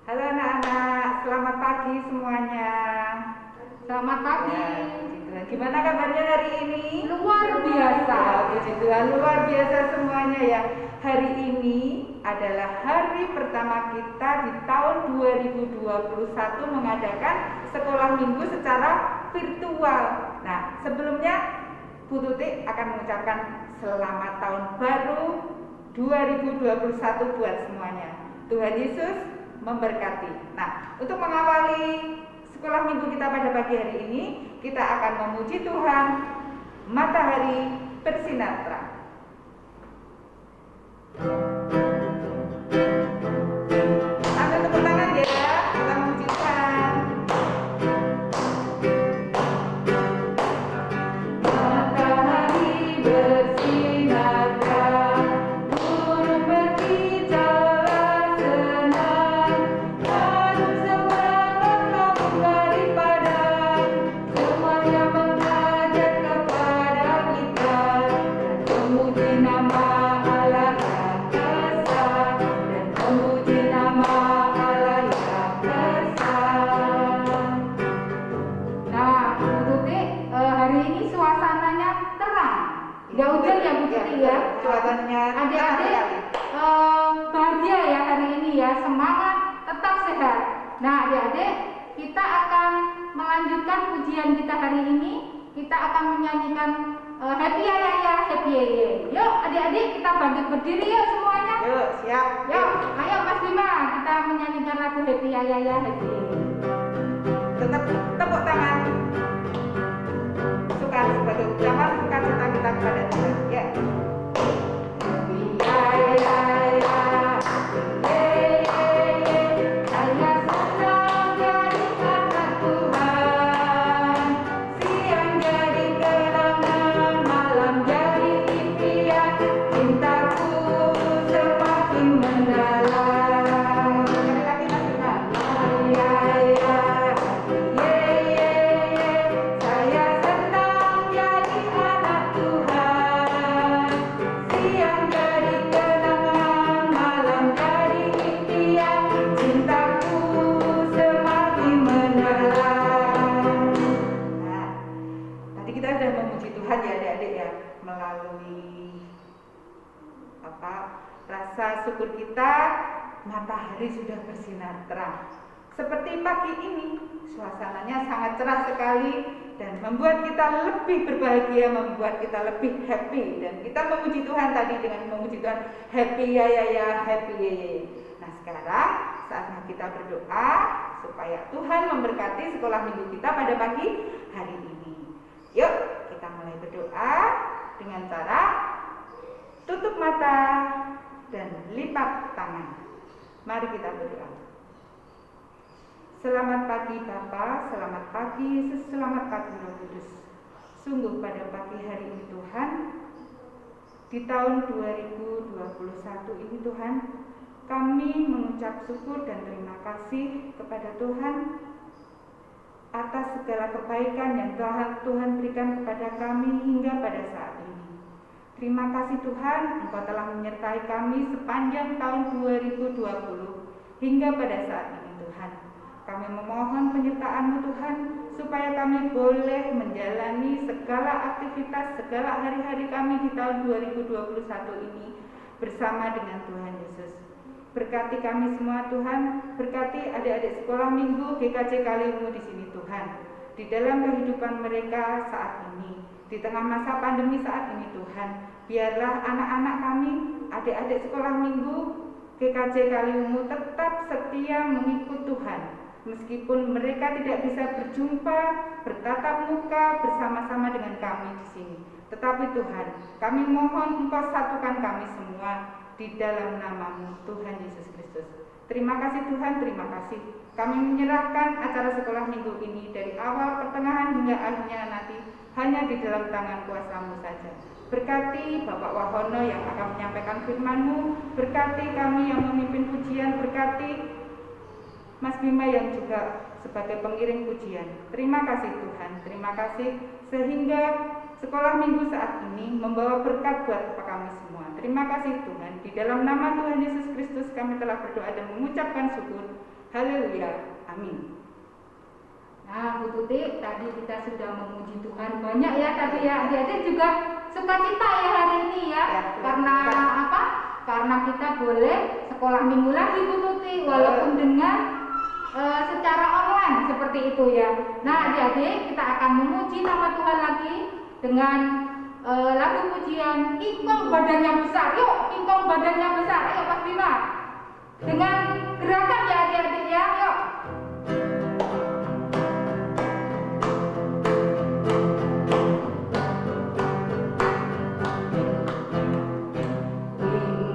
Halo anak-anak, selamat pagi semuanya. Selamat pagi. Ya, puji Tuhan. Gimana kabarnya hari ini? Luar biasa. Ya, puji Tuhan, luar biasa semuanya ya. Hari ini adalah hari pertama kita di tahun 2021 mengadakan sekolah minggu secara virtual. Nah, sebelumnya Bu Tuti akan mengucapkan selamat tahun baru 2021 buat semuanya. Tuhan Yesus memberkati. Nah, untuk mengawali sekolah minggu kita pada pagi hari ini, kita akan memuji Tuhan. Matahari bersinar terang. Sambil tepuk tangan ya, kita memuji Tuhan. Matahari bersinar terang, burung berbicara senang, harum semangat tabung dari padang, semuanya mengajak kepada kita dan memuji nama Allah yang besar, dan memuji nama Allah yang besar. Nah, Bu Tuti, hari ini suasananya terang. Nggak hujan ya Bu Tuti ya? Suasananya Adik-adik bahagia ya hari ini ya, semangat, tetap sehat. Nah, adik-adik, kita akan melanjutkan pujian kita hari ini. Kita akan menyanyikan Happy Ya Ya Ya, Happy Ya Ya. Yuk adik-adik, kita bangkit berdiri yuk semuanya. Yuk, siap. Yuk, ayo Mas Bima, kita menyanyikan lagu Happy Ya Ya Ya, Happy Ya Ya. Tetap tepuk tangan. Sebagai ucapan sukacita kita kepada Tuhan. Ya. Ya ya ya, saya senang jadi anak Tuhan. Siang jadi kenangan, malam jadi impian, cintaku semakin mendalam. Sekali lagi Mas Bima. Ya ya, saya senang jadi anak Tuhan. Siang jadi kenangan, malam jadi impian, cintaku semakin mendalam. Nah, tadi kita sudah memuji Tuhan ya adik-adik ya, melalui rasa syukur kita, matahari sudah bersinar terang. Seperti pagi ini, suasananya sangat cerah sekali dan membuat kita lebih berbahagia, membuat kita lebih happy. Dan kita memuji Tuhan tadi dengan memuji Tuhan, happy ya ya ya, happy ya ya. Nah sekarang saatnya kita berdoa supaya Tuhan memberkati sekolah minggu kita pada pagi hari ini. Yuk kita mulai berdoa dengan cara tutup mata dan lipat tangan. Mari kita berdoa. Selamat pagi Bapa, selamat pagi Yesus, selamat pagi Roh Kudus. Sungguh pada pagi hari ini Tuhan, di tahun 2021 ini Tuhan, kami mengucap syukur dan terima kasih kepada Tuhan atas segala kebaikan yang Tuhan berikan kepada kami hingga pada saat ini. Terima kasih Tuhan, Engkau telah menyertai kami sepanjang tahun 2020 hingga pada saat ini Tuhan. Kami memohon penyertaan-Mu Tuhan, supaya kami boleh menjalani segala aktivitas, segala hari-hari kami di tahun 2021 ini bersama dengan Tuhan Yesus. Berkati kami semua Tuhan, berkati adik-adik sekolah minggu GKJ Kaliwungu di sini Tuhan. Di dalam kehidupan mereka saat ini, di tengah masa pandemi saat ini Tuhan, biarlah anak-anak kami, adik-adik sekolah minggu GKJ Kaliwungu tetap setia mengikut Tuhan. Meskipun mereka tidak bisa berjumpa, bertatap muka bersama-sama dengan kami di sini. Tetapi Tuhan, kami mohon Engkau satukan kami semua di dalam nama-Mu Tuhan Yesus Kristus. Terima kasih Tuhan, terima kasih. Kami menyerahkan acara sekolah minggu ini dari awal, pertengahan hingga akhirnya nanti hanya di dalam tangan kuasa-Mu saja. Berkati Bapak Wahono yang akan menyampaikan firman-Mu, berkati kami yang memimpin pujian, berkati Mas Bima yang juga sebagai pengiring pujian. Terima kasih Tuhan, terima kasih sehingga sekolah minggu saat ini membawa berkat buat kami semua. Terima kasih Tuhan, di dalam nama Tuhan Yesus Kristus kami telah berdoa dan mengucapkan syukur. Haleluya. Amin. Nah, Bu Tuti, tadi kita sudah memuji Tuhan banyak ya tadi ya. Adik-adik juga sukacita ya hari ini ya. Karena apa? Karena kita boleh sekolah minggu lagi Bu Tuti, walaupun dengan secara online seperti itu ya. Nah, adik-adik, kita akan memuji nama Tuhan lagi dengan lagu pujian Kingkong Badannya Besar. Yuk, Kingkong Badannya Besar. Ayo Mas Bima. Dengan gerakan ya adik-adik ya. Yuk.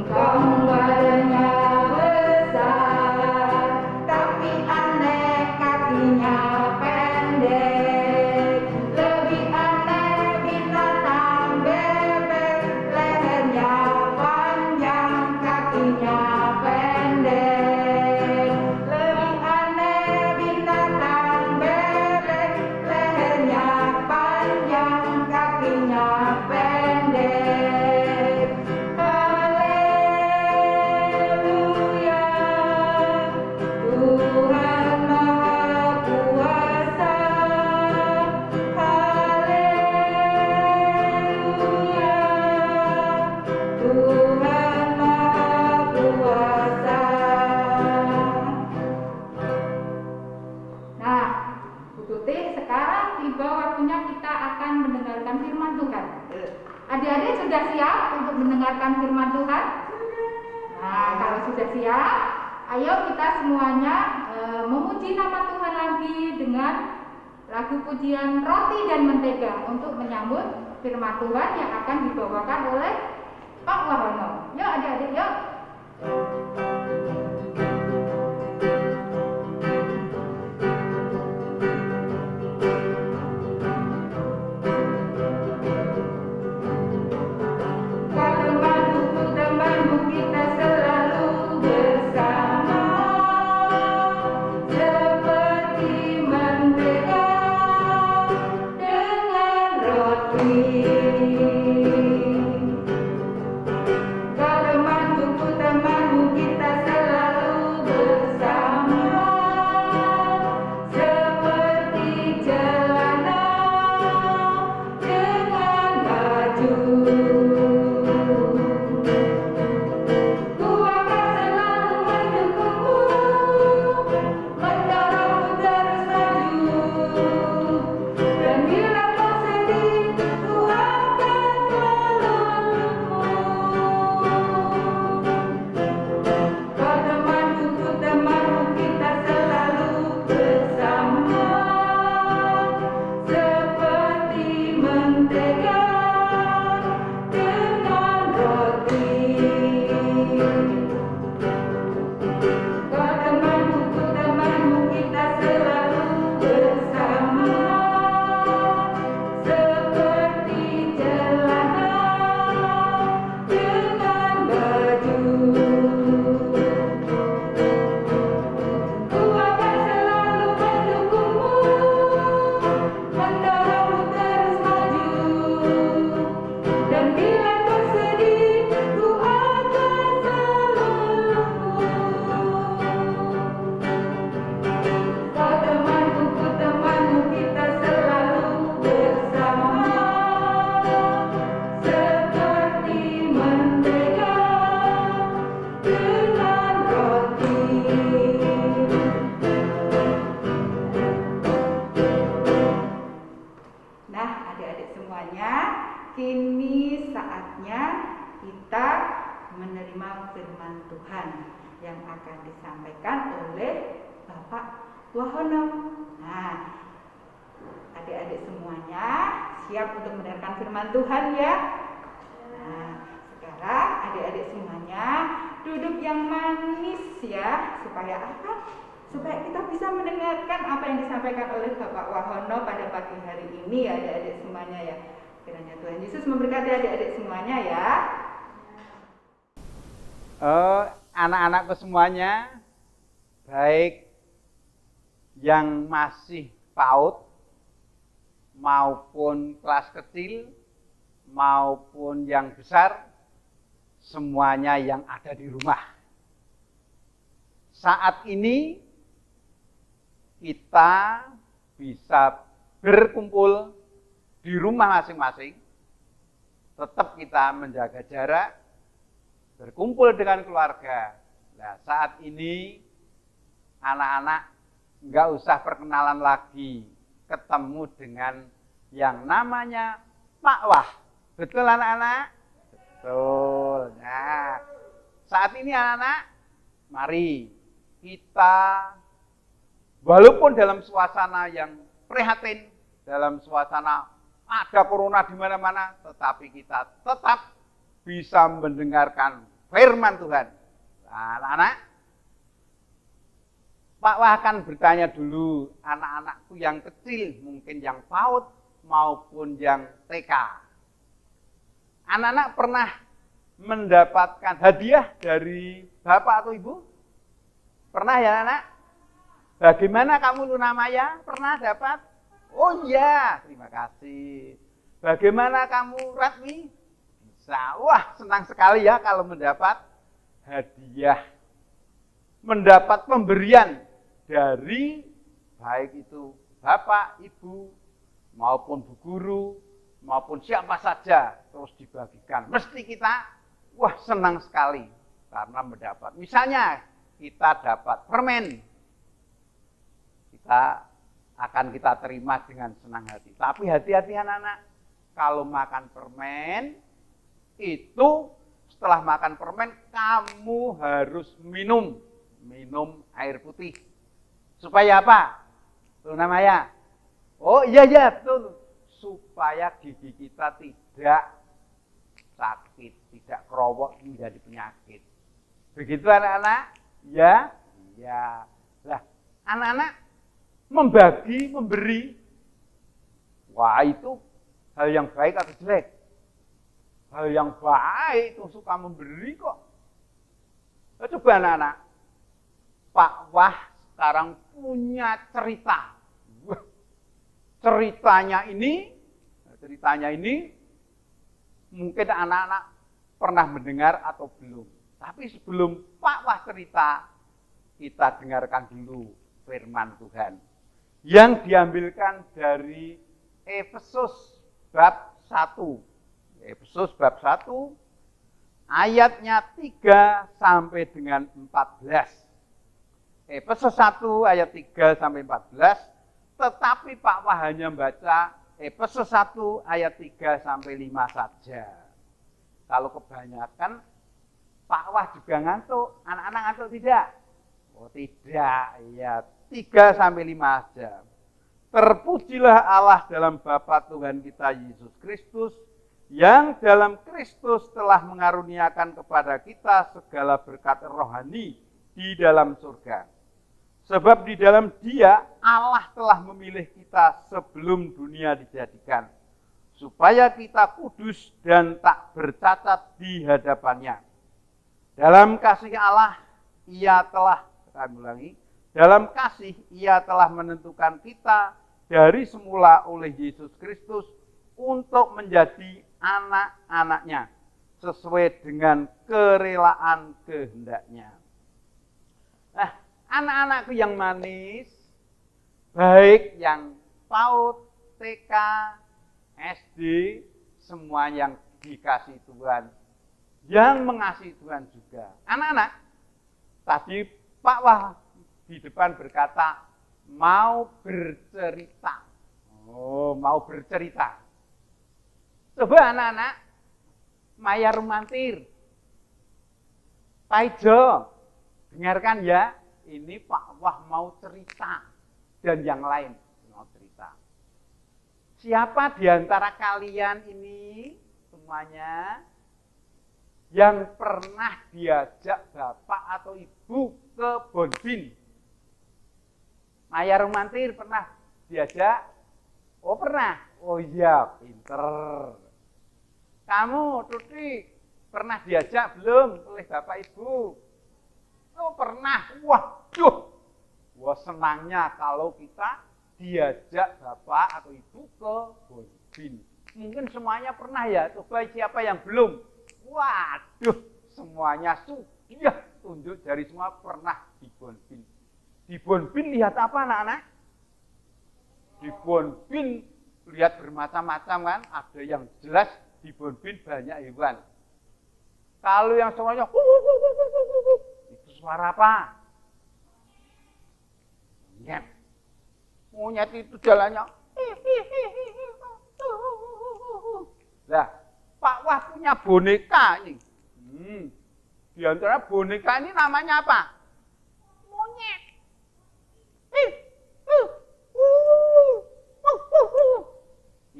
Kingkong badannya besar, tapi aneh kakinya pendek. Lebih aneh binatang bebek, lehernya panjang, kakinya pendek. Lebih aneh binatang bebek, lehernya panjang, kakinya pendek. Haleluya, Tuhan Maha Kuasa. Haleluya, Tuhan Maha Kuasa. Nah, Bu Tuti, sekarang tiba waktunya kita akan mendengarkan firman Tuhan. Adik-adik sudah siap untuk mendengarkan firman Tuhan? Nah, kalau sudah siap, ayo kita semuanya memuji nama Tuhan lagi dengan lagu pujian Roti dan Mentega untuk menyambut firman Tuhan yang akan dibawakan oleh Pak Wahono. Yuk adik-adik, yuk. Temanku kita selalu bersama, seperti mentega dengan roti. Temanku kita selalu bersama, seperti celana dengan baju. Kini saatnya kita menerima firman Tuhan yang akan disampaikan oleh Bapak Wahono. Nah, adik-adik semuanya siap untuk mendengarkan firman Tuhan ya. Nah, sekarang adik-adik semuanya duduk yang manis ya, supaya apa? Supaya kita bisa mendengarkan apa yang disampaikan oleh Bapak Wahono pada pagi hari ini ya adik-adik semuanya ya. Kiranya Tuhan Yesus memberkati adik-adik semuanya ya. Anak-anakku semuanya, baik yang masih PAUD maupun kelas kecil maupun yang besar, semuanya yang ada di rumah. Saat ini kita bisa berkumpul di rumah masing-masing, tetap kita menjaga jarak, berkumpul dengan keluarga. Nah, saat ini anak-anak nggak usah perkenalan lagi, ketemu dengan yang namanya Pak Wah. Betul anak-anak? Betul. Nah, saat ini anak-anak, mari kita walaupun dalam suasana yang prihatin, dalam suasana ada corona di mana-mana, tetapi kita tetap bisa mendengarkan firman Tuhan. Nah, anak-anak, Pak Wah akan bertanya dulu anak-anakku yang kecil, mungkin yang PAUD maupun yang TK. Anak-anak pernah mendapatkan hadiah dari Bapak atau Ibu? Pernah ya anak? Bagaimana kamu Luna Maya? Pernah dapat? Oh iya, terima kasih. Bagaimana kamu Ratmi? Bisa. Wah, senang sekali ya kalau mendapat hadiah. Mendapat pemberian dari baik itu Bapak, Ibu, maupun Bu Guru, maupun siapa saja, terus dibagikan. Mesti kita, wah senang sekali karena mendapat. Misalnya kita dapat permen, kita terima dengan senang hati. Tapi hati-hati anak-anak, kalau makan permen, itu setelah makan permen, kamu harus minum air putih. Supaya apa? Luna Maya? Oh iya, betul. Supaya gigi kita tidak sakit, tidak kerowok menjadi penyakit. Begitu anak-anak? Ya? Ya. Lah, anak-anak membagi, memberi. Wah, itu hal yang baik atau jelek? Hal yang baik, itu suka memberi kok. Nah, coba anak-anak. Pak Wah sekarang punya cerita. Ceritanya ini mungkin anak-anak pernah mendengar atau belum. Tapi sebelum Pak Wah cerita, kita dengarkan dulu firman Tuhan yang diambilkan dari Efesus bab 1. Efesus bab 1 ayatnya 3 sampai dengan 14. Efesus 1 ayat 3 sampai 14. Tetapi Pak Wah hanya membaca Efesus 1 ayat 3 sampai 5 saja. Kalau kebanyakan Pak Wah juga ngantuk. Anak-anak ngantuk tidak? Oh tidak, ya 3 sampai 5 saja. Terpujilah Allah dalam Bapa Tuhan kita Yesus Kristus, yang dalam Kristus telah mengaruniakan kepada kita segala berkat rohani di dalam surga. Sebab di dalam Dia Allah telah memilih kita sebelum dunia dijadikan, supaya kita kudus dan tak bercacat di hadapannya. Dalam kasih Allah Ia telah, dalam kasih Ia telah menentukan kita dari semula oleh Yesus Kristus untuk menjadi anak-anaknya sesuai dengan kerelaan kehendak-Nya. Nah, anak-anakku yang manis, baik yang PAUD, TK, SD, semua yang dikasih Tuhan, yang mengasihi Tuhan juga. Anak-anak, tadi Pak Wah di depan berkata, mau bercerita. Oh, mau bercerita. Coba anak-anak, Maya Rumantir, Pak Ijo, dengarkan ya. Ini Pak Wah mau cerita dan yang lain mau cerita. Siapa di antara kalian ini semuanya yang pernah diajak Bapak atau Ibu ke Bonbin? Maya Rumantir pernah diajak? Oh pernah? Oh iya, pinter. Kamu, Tuti, pernah diajak belum oleh Bapak Ibu? Oh pernah, waduh, wah senangnya kalau kita diajak Bapak atau Ibu ke Bonbin. Mungkin semuanya pernah ya, coba siapa yang belum? Waduh, semuanya sudah tunjuk dari semua pernah di Bonbin. Di Bonbin lihat apa anak-anak? Di Bonbin lihat bermacam-macam kan, ada yang jelas di Bonbin banyak hewan. Kalau yang suaranya itu suara apa? Monyet. Monyet itu jalannya. Lah, Pak Wah punya boneka ini. Di antara boneka ini namanya apa? Monyet.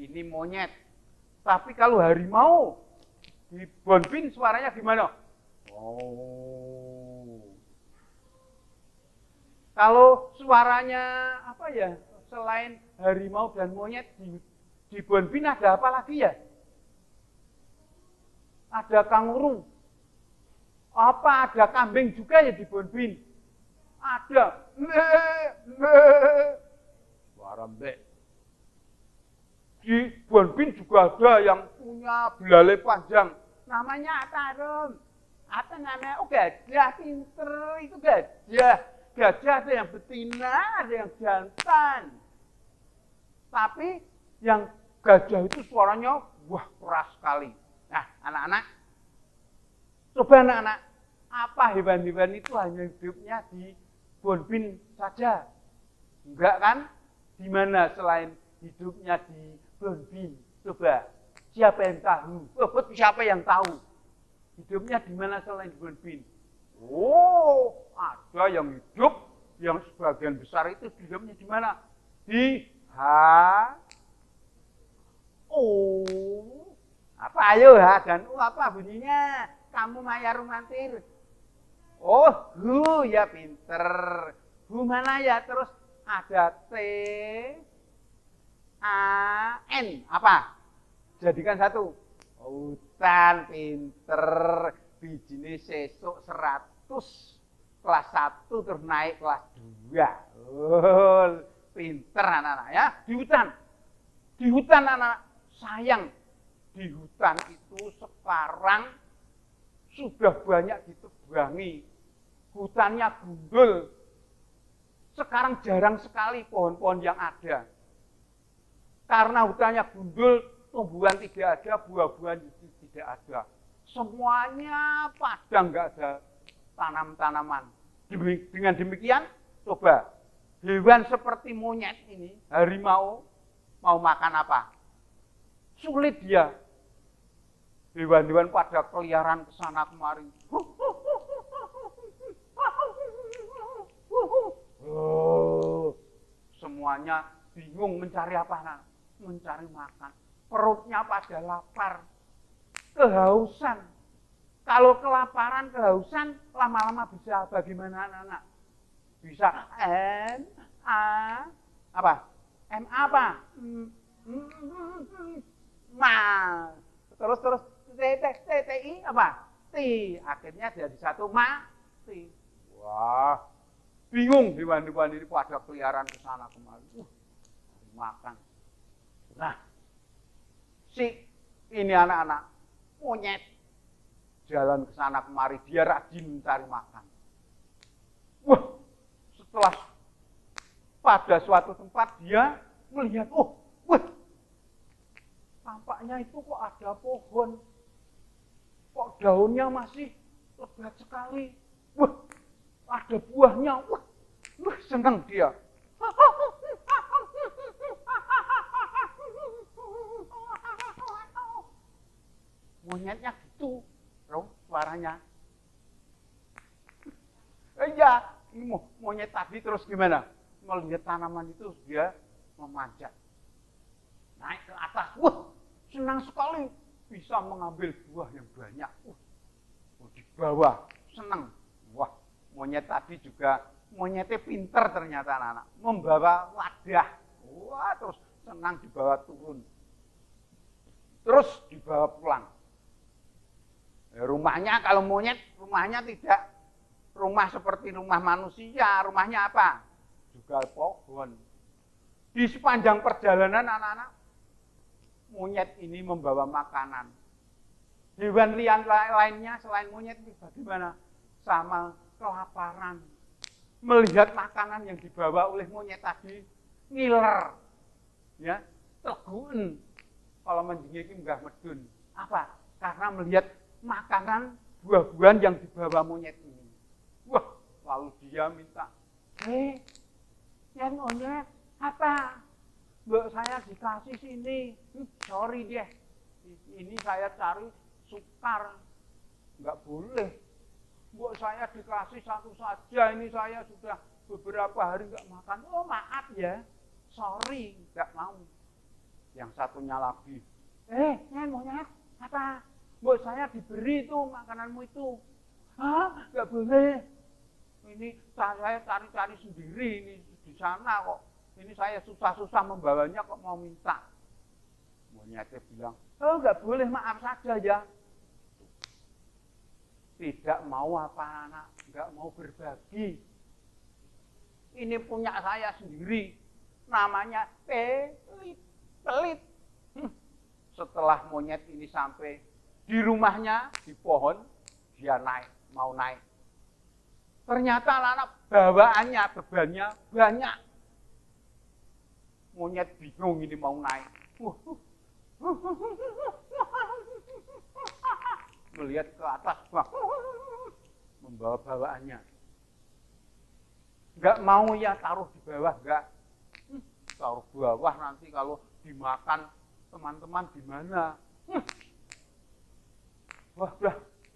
Ini monyet. Tapi kalau harimau di Bonbin suaranya gimana? Oh. Kalau suaranya apa ya? Selain harimau dan monyet di Bonbin ada apa lagi ya? Ada kanguru. Apa ada kambing juga ya di Bonbin? Ada. Suara mbek. Di Bonbin juga ada yang punya belalai panjang. Namanya Atarum. Apa namanya? Oh gajah, pinter. Itu gajah. Gajah ada yang betina, ada yang jantan. Tapi yang gajah itu suaranya wah keras sekali. Nah, anak-anak, coba anak-anak, apa hewan-hewan itu hanya hidupnya di Bonbin saja? Enggak kan? Di mana selain hidupnya di Bonbin? Coba, siapa yang tahu? Siapa yang tahu? Hidupnya di mana selain di Bonbin? Oh, ada yang hidup, yang sebagian besar itu hidupnya di mana? Di apa ayo H dan U apa bunyinya? Kamu Maya Rumantir. Oh, hu ya pinter. Hu mana ya? Terus ada T A N apa? Jadikan satu. Hutan pinter. Bijine sesuk 100. Kelas 1 terus naik kelas 2. Oh, pinter anak-anak ya. Di hutan. Di hutan anak-anak. Sayang, di hutan itu sekarang sudah banyak ditebangi. Hutannya gundul. Sekarang jarang sekali pohon-pohon yang ada. Karena hutannya gundul, tumbuhan tidak ada, buah-buahan tidak ada. Semuanya padang, nggak ada tanam-tanaman. Dengan demikian, coba hewan seperti monyet ini, harimau, mau makan apa? Sulit dia. Hewan-hewan pada keliaran ke sana kemari. Oh, semuanya bingung mencari apa? Mencari makan. Perutnya pada lapar. Kehausan. Kalau kelaparan, kehausan, lama-lama bisa bagaimana anak-anak? Bisa apa? apa? Terus TTI apa? Ti. Akhirnya jadi satu mati. Wah, bingung hewan-hewan ini pada keliaran ke sana kemari. Makan. Nah, ini anak-anak monyet jalan ke sana kemari, dia rajin mencari makan. Wah, setelah pada suatu tempat dia melihat, tampaknya itu kok ada pohon, kok daunnya masih lebat sekali. Wah, ada buahnya. Wah, senang dia. Monyetnya gitu, suaranya. Iya, monyet tadi terus gimana? Melihat tanaman itu dia memanjat. Naik ke atas, senang sekali bisa mengambil buah yang banyak. Di bawah, senang. Wah, monyet tadi juga, monyetnya pinter ternyata anak-anak. Membawa wadah. Wah, terus senang dibawa turun. Terus dibawa pulang. Rumahnya kalau monyet, rumahnya tidak rumah seperti rumah manusia. Rumahnya apa? Juga pohon. Di sepanjang perjalanan anak-anak, monyet ini membawa makanan. Hewan liar lainnya selain monyet itu bagaimana? Sama kelaparan. Melihat makanan yang dibawa oleh monyet tadi, ngiler. ya, teguhen kalau menjengiki Mbah Medun. Apa? Karena melihat makanan buah-buahan yang dibawa monyet ini. Wah, lalu dia minta, yang monyet, apa? Mbak saya dikasih sini. Sorry deh, ini saya cari sukar. Enggak boleh. Mbak saya dikasih satu saja, ini saya sudah beberapa hari enggak makan. Oh maaf ya, sorry, enggak mau. Yang satunya lagi, monyet, apa? Mbak saya diberi itu makananmu itu. Hah? Enggak boleh. Ini saya cari-cari sendiri, ini di sana kok. Ini saya susah-susah membawanya kok mau minta. Monyetnya bilang, oh enggak boleh, maaf saja ya. Tidak mau apa anak, enggak mau berbagi. Ini punya saya sendiri, namanya pelit. Setelah monyet ini sampai di rumahnya, di pohon, dia mau naik. Ternyata anak bawaannya, bebannya banyak. Monyet bingung ini mau naik. Melihat ke atas, membawa bawaannya. Enggak mau ya taruh di bawah, enggak. Taruh bawah nanti kalau dimakan teman-teman gimana? Wah,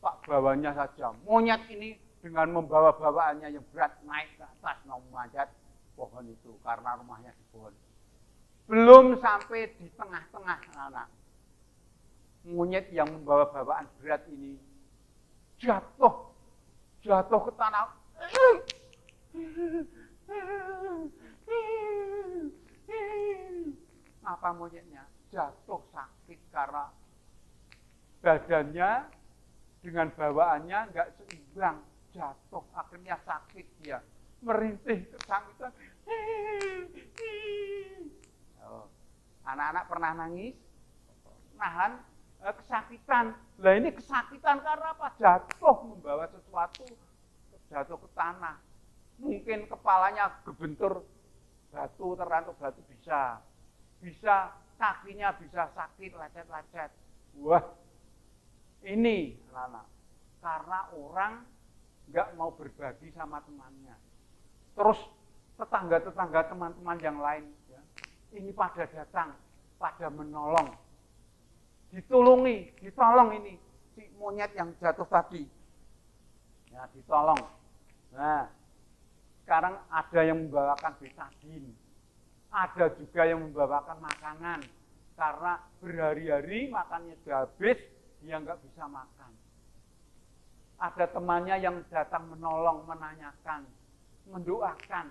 Pak bawanya saja. Monyet ini dengan membawa bawaannya yang berat naik ke atas mau memanjat pohon itu karena rumahnya di pohon. Belum sampai di tengah-tengah anak. Monyet yang membawa bawaan berat ini jatuh ke tanah. Apa monyetnya? Jatuh sakit karena badannya dengan bawaannya enggak seimbang, jatuh akhirnya sakit dia, merintih kesakitan. Anak-anak pernah nangis, nahan kesakitan. Lah ini kesakitan karena apa? Jatuh membawa sesuatu, jatuh ke tanah. Mungkin kepalanya gebentur batu, terantuk batu bisa kakinya bisa sakit, lecet-lecet. Wah, ini anak, karena orang nggak mau berbagi sama temannya. Terus tetangga-tetangga teman-teman yang lain, ya, ini pada datang, pada menolong. Ditolong ini si monyet yang jatuh tadi. Ya, ditolong. Nah, sekarang ada yang membawakan betadin. Ada juga yang membawakan makanan. Karena berhari-hari makannya sudah habis, dia nggak bisa makan. Ada temannya yang datang menolong, menanyakan, mendoakan.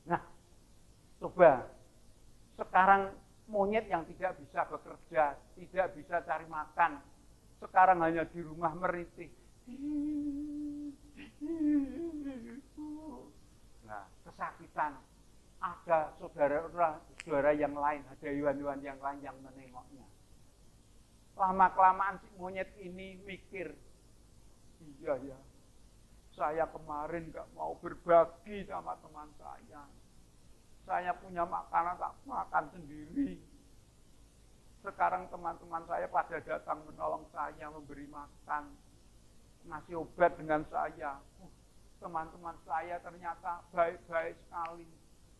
Nah, coba sekarang monyet yang tidak bisa bekerja, tidak bisa cari makan, sekarang hanya di rumah merintih. Nah, kesakitan. Ada saudara yang lain, ada hewan-hewan yang lain yang menengoknya. Lama-kelamaan si monyet ini mikir, iya ya, saya kemarin gak mau berbagi sama teman saya. Saya punya makanan tak makan sendiri. Sekarang teman-teman saya pada datang menolong saya, memberi makan, ngasih obat dengan saya. Teman-teman saya ternyata baik-baik sekali.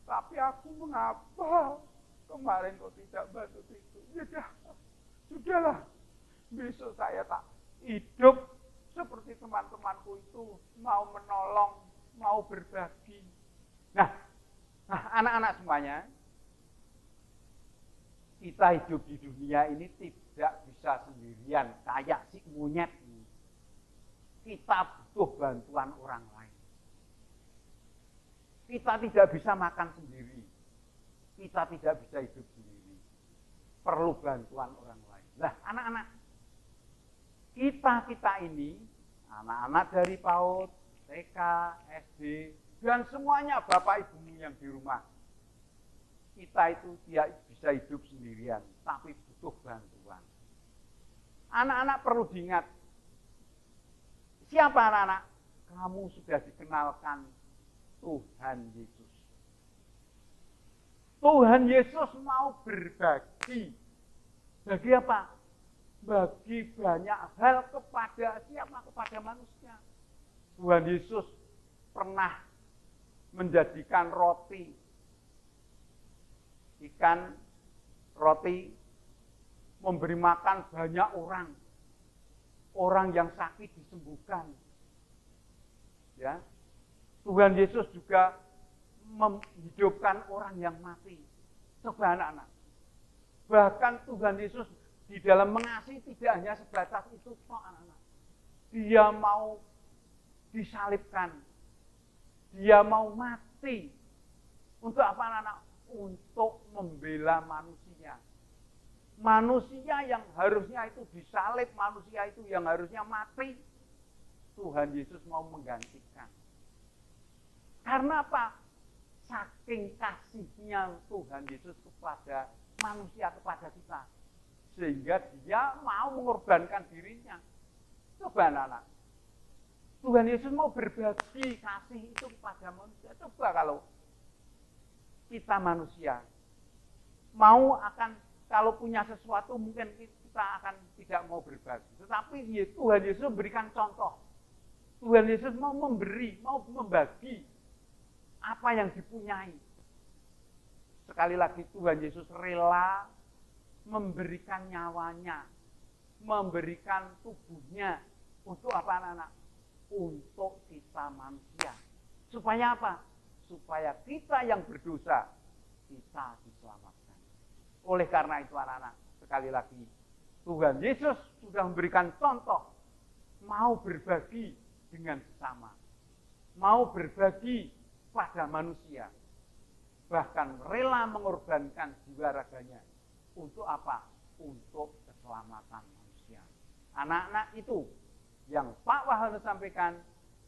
Tapi aku mengapa kemarin kok tidak bantu itu? Ya sudahlah, besok saya tak hidup seperti teman-temanku itu, mau menolong, mau berbagi. Nah, anak-anak semuanya, kita hidup di dunia ini tidak bisa sendirian kayak si monyet ini. Kita butuh bantuan orang lain. Kita tidak bisa makan sendiri. Kita tidak bisa hidup sendiri. Perlu bantuan orang lain. Nah, anak-anak, kita ini, anak-anak dari PAUD, TK, SD, dan semuanya bapak ibumu yang di rumah. Kita itu tidak bisa hidup sendirian, tapi butuh bantuan. Anak-anak perlu diingat, siapa anak-anak? Kamu sudah dikenalkan Tuhan Yesus. Tuhan Yesus mau berbagi. Bagi apa? Bagi banyak hal kepada siapa? Kepada manusia. Tuhan Yesus pernah menjadikan roti, ikan, roti, memberi makan banyak orang. Orang yang sakit disembuhkan. Ya. Tuhan Yesus juga menghidupkan orang yang mati. Coba anak-anak. Bahkan Tuhan Yesus di dalam mengasihi tidak hanya sebatas itu, anak-anak. Dia mau disalibkan. Dia mau mati. Untuk apa, anak-anak? Untuk membela manusia. Manusia yang harusnya itu disalib, manusia itu yang harusnya mati, Tuhan Yesus mau menggantikan. Karena apa? Saking kasihnya Tuhan Yesus kepada manusia, kepada kita. Sehingga dia mau mengorbankan dirinya. Coba anak-anak. Tuhan Yesus mau berbagi kasih itu kepada manusia. Coba kalau kita manusia mau kalau punya sesuatu mungkin kita akan tidak mau berbagi. Tetapi Tuhan Yesus memberikan contoh. Tuhan Yesus mau memberi, mau membagi apa yang dipunyai. Sekali lagi Tuhan Yesus rela memberikan nyawanya, memberikan tubuhnya. Untuk apa, anak-anak? Untuk kita manusia. Supaya apa? Supaya kita yang berdosa, kita diselamatkan. Oleh karena itu, anak-anak, sekali lagi, Tuhan Yesus sudah memberikan contoh, mau berbagi dengan sesama, mau berbagi pada manusia, bahkan rela mengorbankan jiwa raganya. Untuk apa? Untuk keselamatan manusia. Anak-anak itu yang Pak Wahono sampaikan,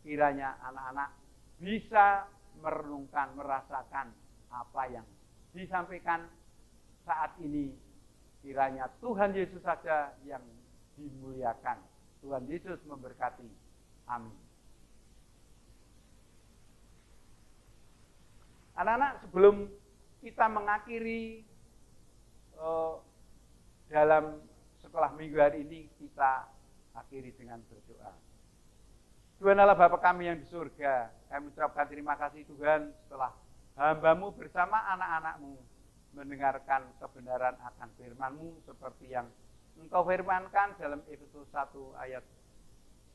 kiranya anak-anak bisa merenungkan, merasakan apa yang disampaikan saat ini. Kiranya Tuhan Yesus saja yang dimuliakan. Tuhan Yesus memberkati. Amin. Anak-anak, sebelum kita mengakhiri dalam sekolah minggu hari ini, kita akhiri dengan berdoa. Tuhan Allah Bapa kami yang di surga, kami ucapkan terima kasih Tuhan setelah hamba-Mu bersama anak-anak-Mu mendengarkan kebenaran akan firman-Mu seperti yang Engkau firmankan dalam Efesus 1 ayat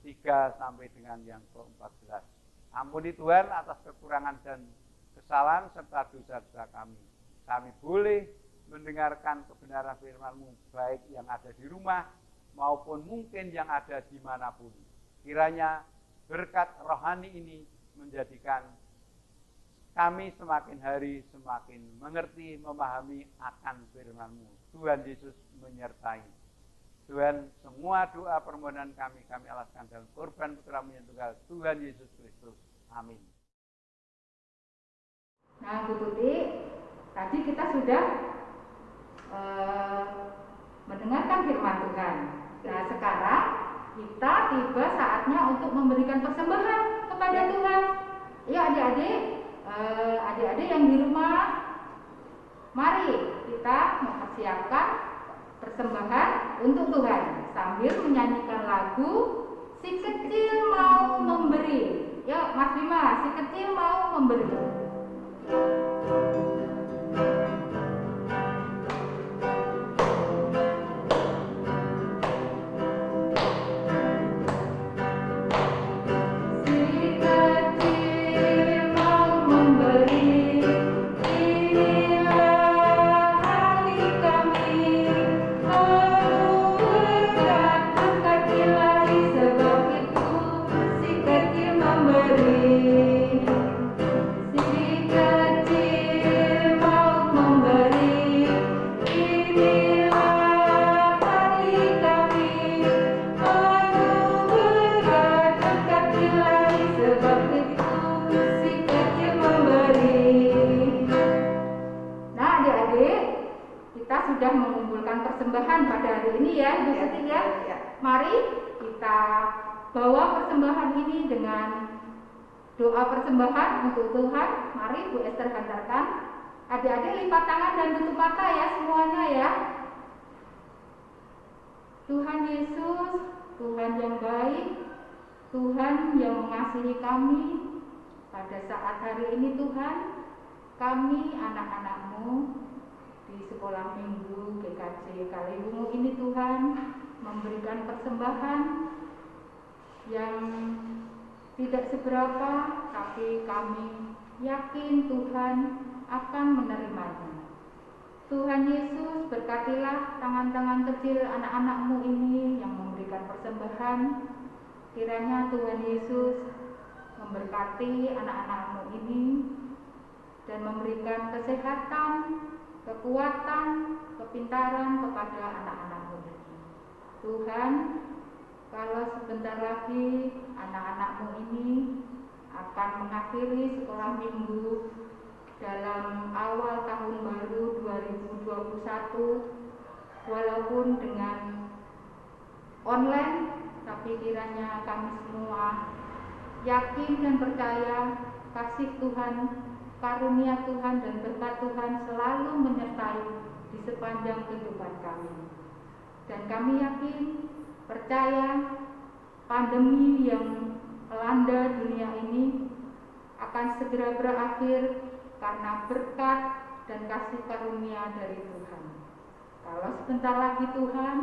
3 sampai dengan yang ke-14. Ampuni Tuhan atas kekurangan dan kesalahan serta dosa-dosa kami. Kami boleh mendengarkan kebenaran firman-Mu baik yang ada di rumah maupun mungkin yang ada dimanapun. Kiranya berkat rohani ini menjadikan kami semakin hari semakin mengerti, memahami akan firman-Mu. Tuhan Yesus menyertai. Tuhan, semua doa permohonan kami alaskan dalam korban putra-Mu yang tunggal, Tuhan Yesus Kristus. Amin. Nah, Bu Tuti, tadi kita sudah mendengarkan firman Tuhan. Nah, sekarang kita tiba saatnya untuk memberikan persembahan kepada Tuhan. Ya, adik-adik yang di rumah, mari kita mempersiapkan persembahan untuk Tuhan sambil menyanyikan lagu Si Kecil Mau Memberi. Yuk, Mas Bima, Si Kecil Mau Memberi. Sudah mengumpulkan persembahan pada hari ini ya, Bu Siti ya. Mari kita bawa persembahan ini dengan doa persembahan untuk Tuhan. Mari Bu Esther hantarkan. Adik-adik lipat tangan dan tutup mata ya semuanya ya. Tuhan Yesus, Tuhan yang baik, Tuhan yang mengasihi kami. Pada saat hari ini Tuhan, kami anak-anak-Mu di sekolah minggu GKJ Kaliwungu ini Tuhan memberikan persembahan yang tidak seberapa, tapi kami yakin Tuhan akan menerimanya. Tuhan Yesus, berkatilah tangan-tangan kecil anak-anak-Mu ini yang memberikan persembahan. Kiranya Tuhan Yesus memberkati anak-anak-Mu ini dan memberikan kesehatan, kekuatan, kepintaran kepada anak-anak-Mu ini. Tuhan, kalau sebentar lagi anak-anak-Mu ini akan mengakhiri sekolah minggu dalam awal tahun baru 2021, walaupun dengan online, tapi kiranya kami semua yakin dan percaya kasih Tuhan, karunia Tuhan dan berkat Tuhan selalu menyertai di sepanjang kehidupan kami. Dan kami yakin, percaya pandemi yang melanda dunia ini akan segera berakhir karena berkat dan kasih karunia dari Tuhan. Kalau sebentar lagi Tuhan,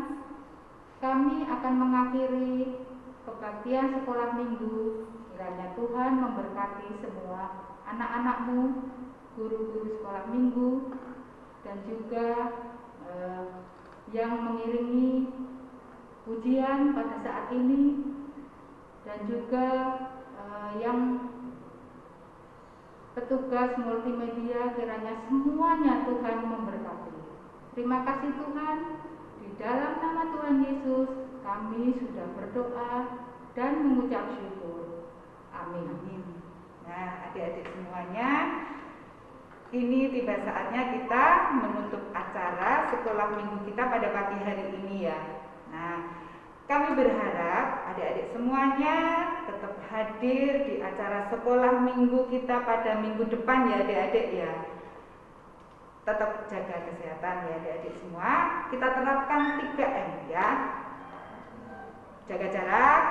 kami akan mengakhiri kebaktian sekolah minggu. Kiranya Tuhan memberkati semua anak-anak-Mu, guru-guru sekolah minggu, dan juga yang mengiringi ujian pada saat ini, dan juga yang petugas multimedia, kiranya semuanya Tuhan memberkati. Terima kasih Tuhan, di dalam nama Tuhan Yesus kami sudah berdoa dan mengucap syukur. Amin. Nah, adik-adik semuanya, ini tiba saatnya kita menutup acara sekolah minggu kita pada pagi hari ini ya. Nah, kami berharap adik-adik semuanya tetap hadir di acara sekolah minggu kita pada minggu depan ya adik-adik ya. Tetap jaga kesehatan ya adik-adik semua. Kita terapkan 3M ya. Jaga jarak,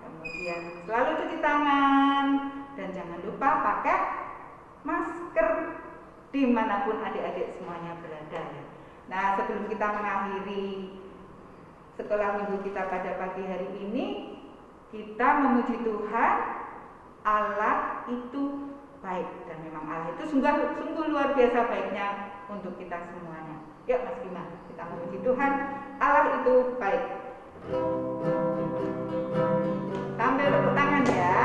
kemudian selalu cuci tangan, dan jangan lupa pakai masker dimanapun adik-adik semuanya berada ya. Nah, sebelum kita mengakhiri sekolah minggu kita pada pagi hari ini, kita memuji Tuhan. Allah itu baik, dan memang Allah itu sungguh luar biasa baiknya untuk kita semuanya. Yuk Mas Bima, kita memuji Tuhan. Allah itu baik. Sambil tepuk tangan ya.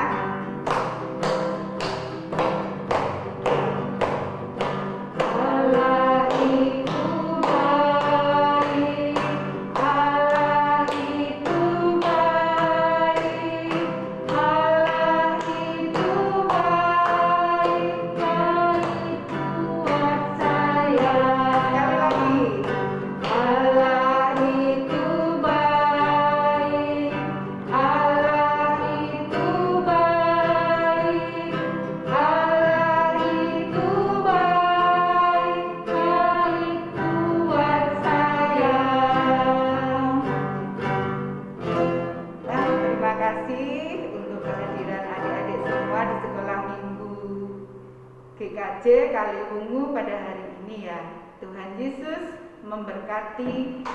GKJ Kaliwungu pada hari ini ya. Tuhan Yesus memberkati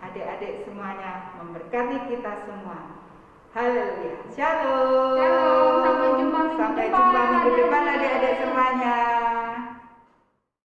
adik-adik semuanya, memberkati kita semua. Haleluya. Shalom. Shalom, sampai jumpa